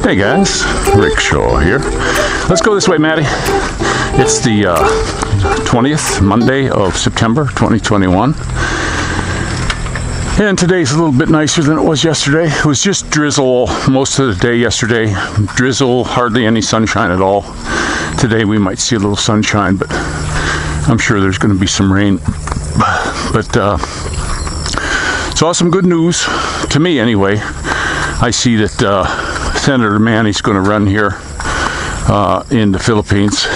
Hey guys, Rick Shaw here. Let's go this way, Maddie. It's the 20th Monday of September 2021. And today's a little bit nicer than it was yesterday. It was just drizzle most of the day yesterday. Drizzle, hardly any sunshine at all. Today we might see a little sunshine, but I'm sure there's going to be some rain. But saw some good news, to me anyway. I see that Senator Manny's going to run here in the Philippines,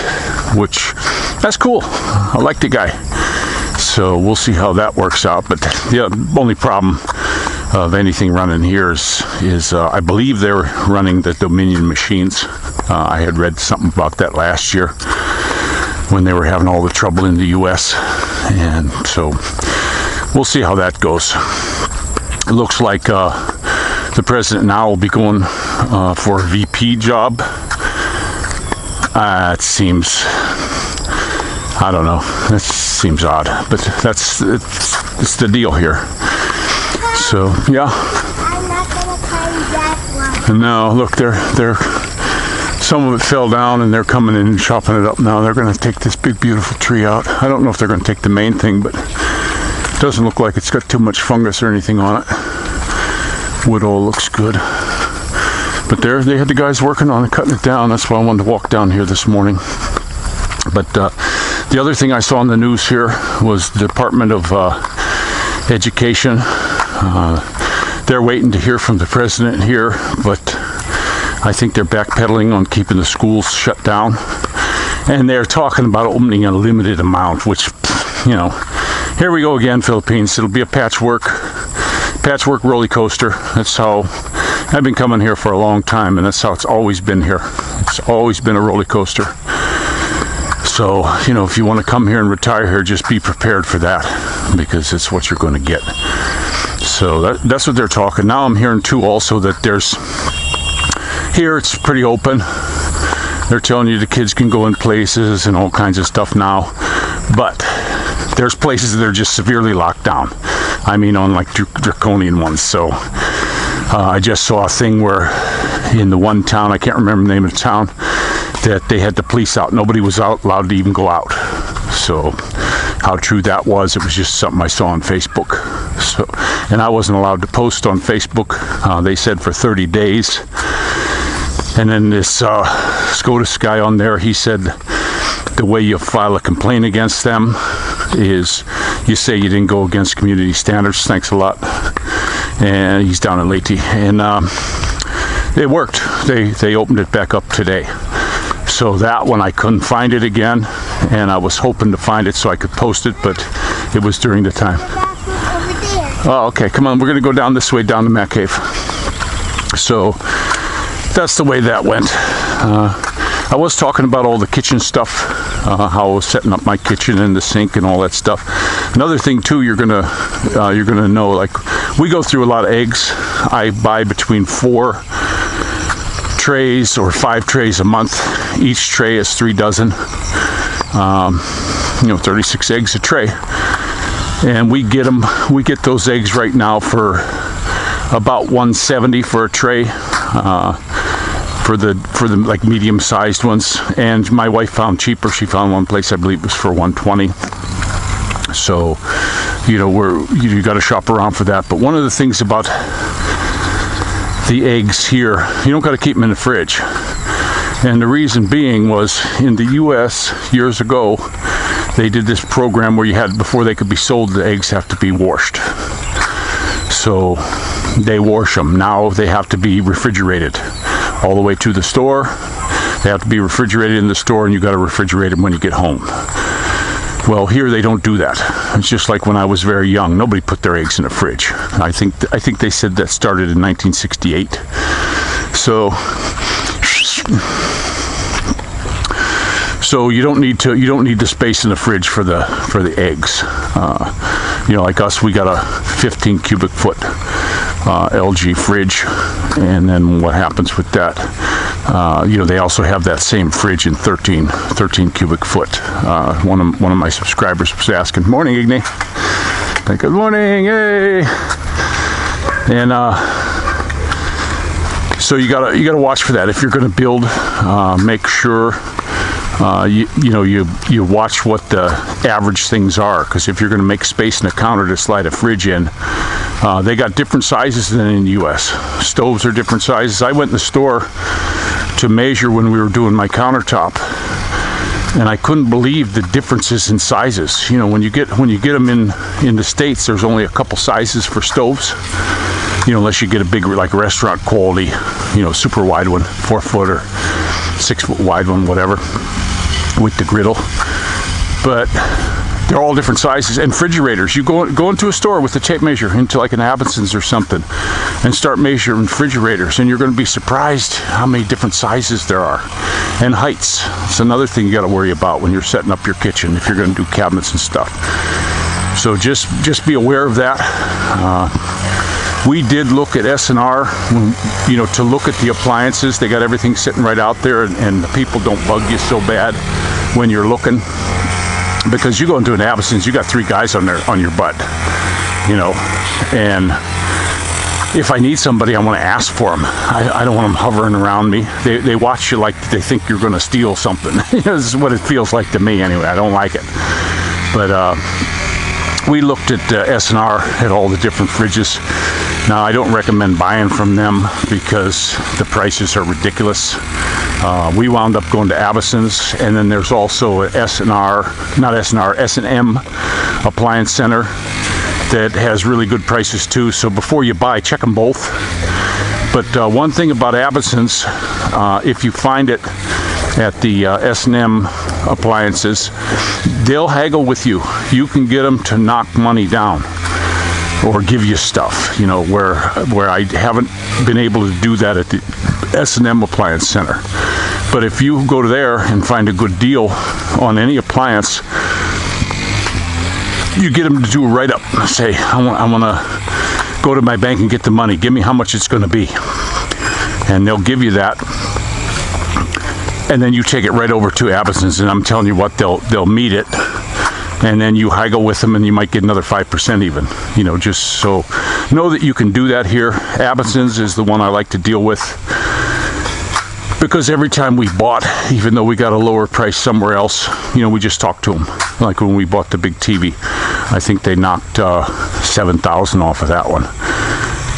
which, that's cool. I like the guy. So we'll see how that works out. But the only problem of anything running here is I believe they're running the Dominion machines. I had read something about that last year when they were having all the trouble in the U.S. And so we'll see how that goes. It looks like the president now will be going for a VP job. It seems, I don't know, that seems odd, but it's the deal here. So yeah. I'm not gonna climb that one. No, look, they're some of it fell down and they're coming in and chopping it up now. They're going to take this big beautiful tree out. I don't know if they're going to take the main thing, but it doesn't look like it's got too much fungus or anything on it. Wood all looks good. But they had the guys working on it, cutting it down. That's why I wanted to walk down here this morning. But the other thing I saw in the news here was the Department of Education. They're waiting to hear from the president here, but I think they're backpedaling on keeping the schools shut down. And they're talking about opening a limited amount, which, you know, here we go again, Philippines. It'll be a patchwork roller coaster. That's how I've been coming here for a long time, and that's how it's always been here. It's always been a roller coaster. So, you know, if you want to come here and retire here, just be prepared for that, because it's what you're going to get. So that's what they're talking. Now I'm hearing too also that here it's pretty open. They're telling you the kids can go in places and all kinds of stuff now, but there's places that are just severely locked down. I mean, on like draconian ones. So I just saw a thing where in the one town, I can't remember the name of the town, that they had the police out. Nobody was allowed to even go out. So how true that was, it was just something I saw on Facebook. So, and I wasn't allowed to post on Facebook. They said for 30 days. And then this SCOTUS guy on there, he said the way you file a complaint against them is you say you didn't go against community standards. Thanks a lot. And he's down in Leyte. And it worked. They opened it back up today. So that one I couldn't find it again, and I was hoping to find it so I could post it, but it was during the time. Oh, okay, come on, we're gonna go down this way, down to Mac Cave. So that's the way that went. I was talking about all the kitchen stuff, how I was setting up my kitchen and the sink and all that stuff. Another thing too, you're gonna know, like, we go through a lot of eggs. I buy between 4 trays or 5 trays a month. Each tray is 3 dozen. 36 eggs a tray. And we get those eggs right now for about $170 for a tray. For the like medium-sized ones, and my wife found cheaper. She found one place, I believe it was for $120. So, you know, you got to shop around for that. But one of the things about the eggs here, you don't got to keep them in the fridge. And the reason being was, in the U.S. years ago, they did this program where before they could be sold, the eggs have to be washed. So they wash them. Now they have to be refrigerated all the way to the store. They have to be refrigerated in the store, and you got to refrigerate them when you get home. Well, here they don't do that. It's just like when I was very young. Nobody put their eggs in the fridge. I think they said that started in 1968. So you don't need the space in the fridge for the eggs. Like us, we got a 15 cubic foot LG fridge, and then what happens with that? They also have that same fridge in 13 cubic foot. One of my subscribers was asking, "Morning, Igny." Like, good morning, hey. And So you gotta watch for that if you're going to build. Make sure you watch what the average things are, because if you're going to make space in a counter to slide a fridge in, they got different sizes than in the U.S. Stoves are different sizes. I went in the store to measure when we were doing my countertop, and I couldn't believe the differences in sizes. When you get them in the States, there's only a couple sizes for stoves. Unless you get a big, like, restaurant quality, super wide one, 4 foot or 6 foot wide one, whatever, with the griddle. But they're all different sizes. And refrigerators, you go into a store with a tape measure, into like an Abinson's or something, and start measuring refrigerators, and you're going to be surprised how many different sizes there are. And heights. It's another thing you got to worry about when you're setting up your kitchen, if you're going to do cabinets and stuff. So just be aware of that. We did look at S&R, to look at the appliances. They got everything sitting right out there, and the people don't bug you so bad when you're looking. Because you go into an Abinson's, you got 3 guys on your butt, and if I need somebody, I want to ask for them. I don't want them hovering around me. They watch you like they think you're going to steal something. This is what it feels like to me anyway. I don't like it. But we looked at S&R, at all the different fridges. Now, I don't recommend buying from them because the prices are ridiculous. We wound up going to Abinson's, and then there's also a S&M Appliance Center that has really good prices too. So before you buy, check them both. But one thing about Abinson's, if you find it at the S&M appliances, they'll haggle with you. You can get them to knock money down or give you stuff, where I haven't been able to do that at the S&M Appliance Center. But if you go to there and find a good deal on any appliance, you get them to do a write-up. Say, I want to go to my bank and get the money. Give me how much it's going to be. And they'll give you that. And then you take it right over to Abinson's, and I'm telling you what, they'll meet it. And then you haggle with them, and you might get another 5% even. Just so know that you can do that here. Abinson's is the one I like to deal with, because every time we bought, even though we got a lower price somewhere else, we just talked to them. Like when we bought the big TV, I think they knocked $7,000 off of that one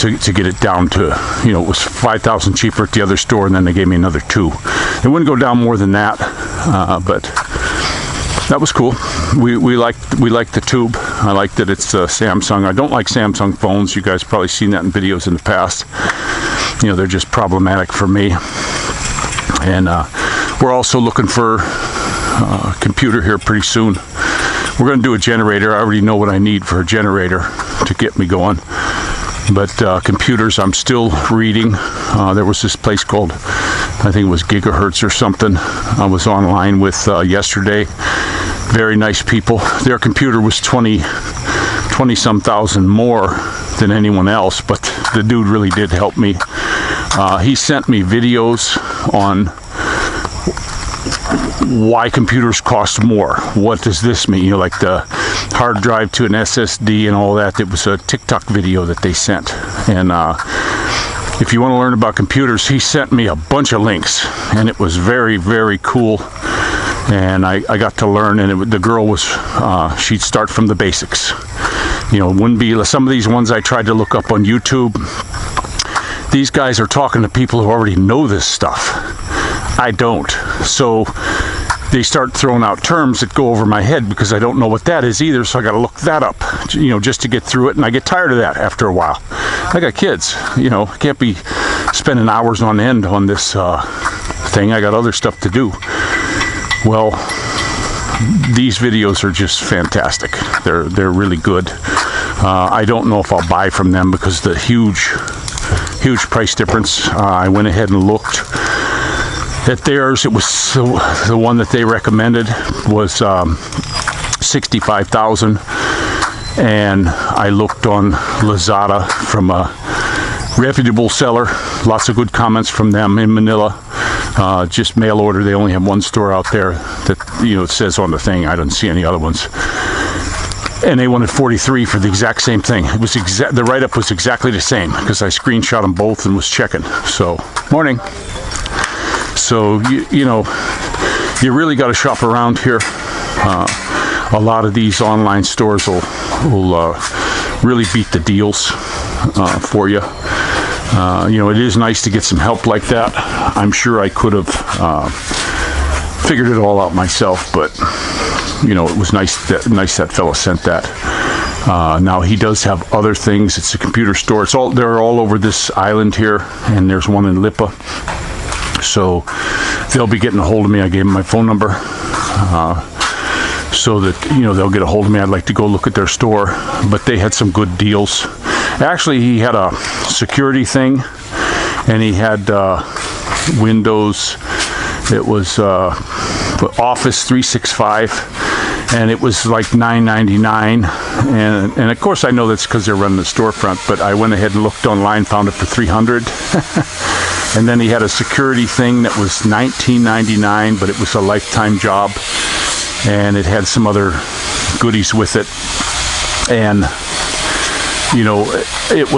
to get it down to, it was $5,000 cheaper at the other store, and then they gave me another $2,000. It wouldn't go down more than that, but that was cool. We liked the tube. I like that it's Samsung. I don't like Samsung phones. You guys probably seen that in videos in the past. They're just problematic for me. And we're also looking for a computer here pretty soon. We're going to do a generator. I already know what I need for a generator to get me going. But computers, I'm still reading. There was this place called, I think it was Gigahertz or something, I was online with yesterday. Very nice people. Their computer was 20-some thousand more than anyone else, but the dude really did help me. He sent me videos on why computers cost more. What does this mean? Like the hard drive to an SSD and all that. It was a TikTok video that they sent. And if you want to learn about computers, he sent me a bunch of links, and it was very, very cool. And I got to learn, and the girl was, she'd start from the basics. It wouldn't be some of these ones I tried to look up on YouTube. These guys are talking to people who already know this stuff. I don't. So they start throwing out terms that go over my head because I don't know what that is either, so I got to look that up, just to get through it, and I get tired of that after a while. I got kids, I can't be spending hours on end on this thing. I got other stuff to do. Well, these videos are just fantastic. They're really good. I don't know if I'll buy from them because the huge price difference. I went ahead and looked at theirs. It was the one that they recommended was $65,000, and I looked on Lazada from a reputable seller. Lots of good comments from them in Manila. Just mail order. They only have one store out there that it says on the thing. I don't see any other ones. And they wanted $43,000 for the exact same thing. It was the write-up was exactly the same because I screenshot them both and was checking. So Morning. So, you know, you really got to shop around here. A lot of these online stores will really beat the deals for you. You know, it is nice to get some help like that. I'm sure I could have figured it all out myself, but you know, it was nice that fella sent that. Now he does have other things. It's a computer store. They're all over this island here, and there's one in Lipa. So they'll be getting a hold of me. I gave them my phone number. So that, you know, they'll get a hold of me. I'd like to go look at their store, but they had some good deals. Actually, he had a security thing, and he had Windows. It was Office 365, and it was like $9.99. And of course, I know that's because they're running the storefront, but I went ahead and looked online, found it for $300. And then he had a security thing that was $19.99, but it was a lifetime job. And it had some other goodies with it, and you know, it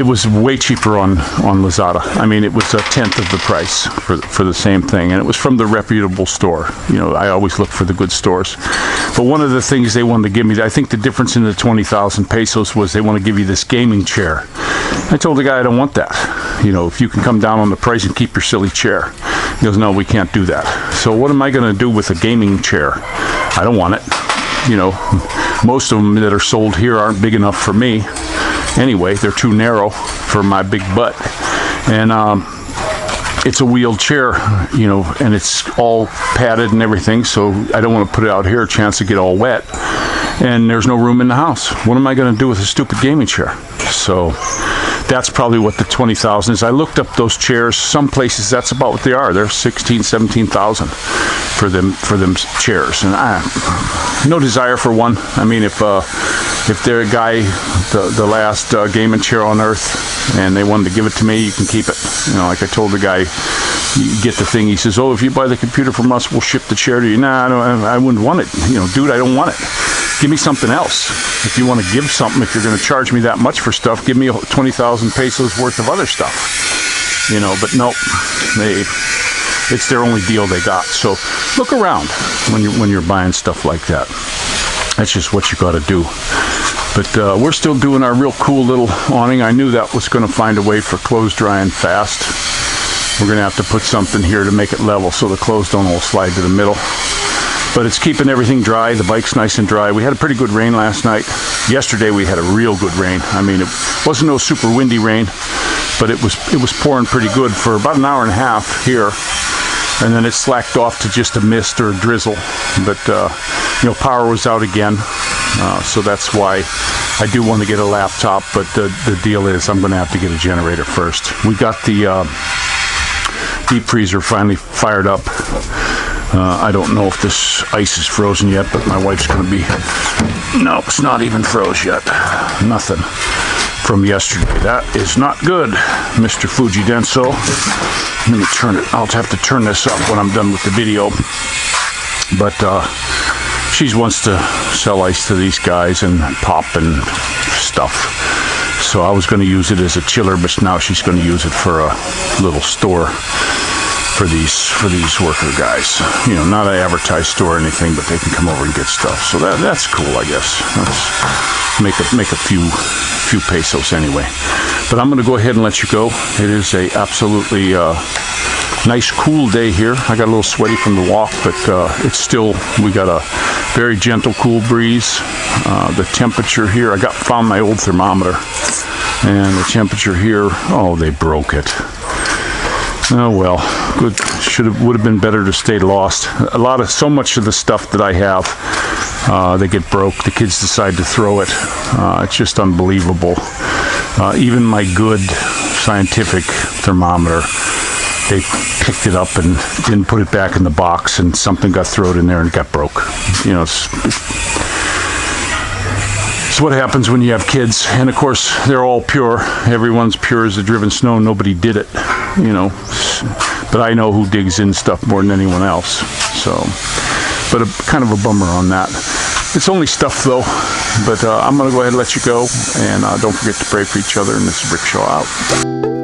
was way cheaper on Lazada. I mean, it was a tenth of the price for the same thing, and it was from the reputable store. You know, I always look for the good stores. But one of the things they wanted to give me, I think the difference in the 20,000 pesos was they want to give you this gaming chair. I told the guy I don't want that. You know, if you can come down on the price and keep your silly chair. He goes, no, we can't do that. So what am I going to do with a gaming chair? I don't want it. You know, most of them that are sold here aren't big enough for me. Anyway, they're too narrow for my big butt. And it's a wheeled chair, you know, and it's all padded and everything, so I don't want to put it out here, a chance to get all wet. And there's no room in the house. What am I going to do with a stupid gaming chair? So that's probably what the 20,000 is. I looked up those chairs. Some places that's about what they are. They're 16, 17,000 for them chairs, and no desire for one. I mean, if they're a guy, the last gaming chair on earth, and they wanted to give it to me, you can keep it. You know, like I told the guy, you get the thing. He says, "Oh, if you buy the computer from us, we'll ship the chair to you." Nah, I wouldn't want it. You know, dude, I don't want it. Give me something else. If you want to give something, if you're going to charge me that much for stuff, give me 20,000 pesos worth of other stuff. You know, but nope, it's their only deal they got. So look around when you're buying stuff like that. That's just what you got to do. But we're still doing our real cool little awning. I knew that was going to find a way for clothes drying fast. We're going to have to put something here to make it level so the clothes don't all slide to the middle. But it's keeping everything dry. The bike's nice and dry. We had a pretty good rain last night. Yesterday we had a real good rain. I mean, it wasn't no super windy rain, but it was pouring pretty good for about an hour and a half here. And then it slacked off to just a mist or a drizzle. But, you know, power was out again. So that's why I do want to get a laptop. But the deal is I'm going to have to get a generator first. We got the deep freezer finally fired up. I don't know if this ice is frozen yet, but my wife's going to be... No, it's not even froze yet. Nothing from yesterday. That is not good, Mr. Fujidenso. Let me turn it. I'll have to turn this up when I'm done with the video. But she wants to sell ice to these guys and pop and stuff. So I was going to use it as a chiller, but now she's going to use it for a little store for these worker guys. You know, not an advertised store or anything, but they can come over and get stuff. So that's cool, I guess. Let's make a few pesos anyway. But I'm going to go ahead and let you go. It is a absolutely nice, cool day here. I got a little sweaty from the walk, but it's still, we got a very gentle, cool breeze. The temperature here, found my old thermometer, and the temperature here, oh, they broke it. Oh well, good. Would have been better to stay lost. So much of the stuff that I have, they get broke. The kids decide to throw it. It's just unbelievable. Even my good scientific thermometer, they picked it up and didn't put it back in the box, and something got thrown in there and it got broke. You know, it's what happens when you have kids. And of course, they're all pure. Everyone's pure as the driven snow. Nobody did it, you know. But I know who digs in stuff more than anyone else. So, but kind of a bummer on that. It's only stuff though. But I'm going to go ahead and let you go. And don't forget to pray for each other. And this is Rickshaw out.